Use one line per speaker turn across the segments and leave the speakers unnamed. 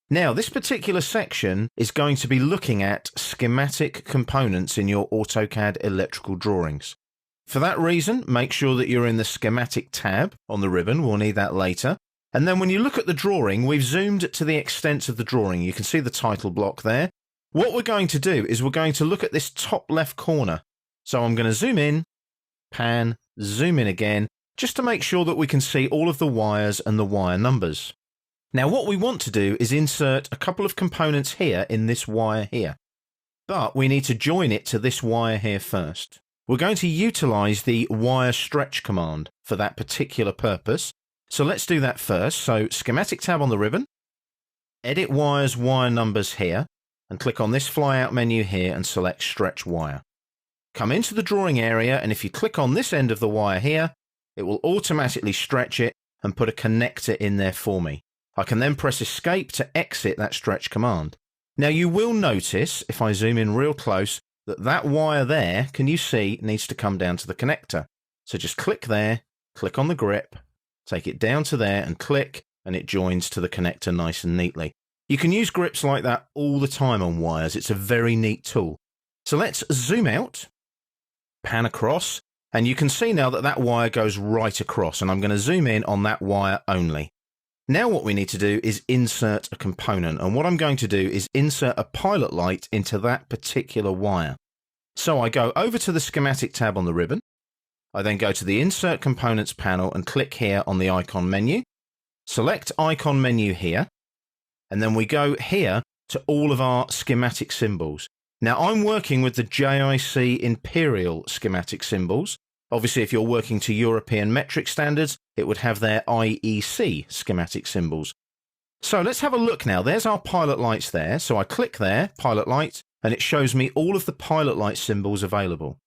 Now, this particular section is going to be looking at schematic components in your AutoCAD electrical drawings. For that reason, make sure that you're in the schematic tab on the ribbon. We'll need that later. And then when you look at the drawing, we've zoomed to the extent of the drawing. You can see the title block there. What we're going to do is we're going to look at this top left corner. So I'm going to zoom in, pan, zoom in again, just to make sure that we can see all of the wires and the wire numbers. Now what we want to do is insert a couple of components here in this wire here. But we need to join it to this wire here first. We're going to utilize the wire stretch command for that particular purpose. So let's do that first. So schematic tab on the ribbon, edit wires, wire numbers here, and click on this flyout menu here and select stretch wire. Come into the drawing area, and if you click on this end of the wire here, it will automatically stretch it and put a connector in there for me. I can then press escape to exit that stretch command. Now you will notice, if I zoom in real close, that wire there, can you see, needs to come down to the connector. So just click there, click on the grip, take it down to there and click, and it joins to the connector nice and neatly. You can use grips like that all the time on wires. It's a very neat tool. So let's zoom out, pan across, and you can see now that wire goes right across, and I'm going to zoom in on that wire only. Now what we need to do is insert a component, and what I'm going to do is insert a pilot light into that particular wire. So I go over to the schematic tab on the ribbon. I then go to the Insert Components panel and click here on the icon menu. Select icon menu here, and then we go here to all of our schematic symbols. Now I'm working with the JIC Imperial schematic symbols. Obviously, if you're working to European metric standards, it would have their IEC schematic symbols. So let's have a look now. There's our pilot lights there. So I click there, pilot light, and it shows me all of the pilot light symbols available.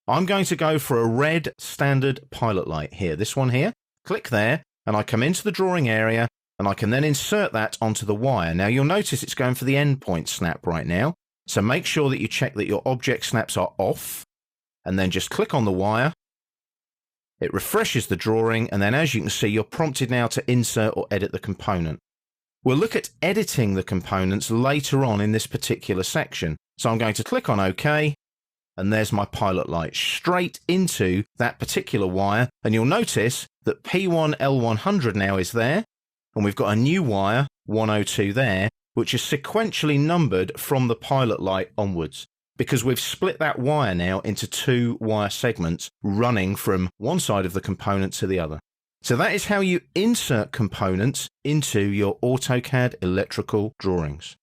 I'm going to go for a red standard pilot light here, this one here. Click there, and I come into the drawing area, and I can then insert that onto the wire. Now you'll notice it's going for the endpoint snap right now. So make sure that you check that your object snaps are off, and then just click on the wire. It refreshes the drawing, and then as you can see, you're prompted now to insert or edit the component. We'll look at editing the components later on in this particular section. So I'm going to click on OK, and there's my pilot light straight into that particular wire. And you'll notice that P1L100 now is there, and we've got a new wire, 102 there, which is sequentially numbered from the pilot light onwards, because we've split that wire now into two wire segments running from one side of the component to the other. So that is how you insert components into your AutoCAD electrical drawings.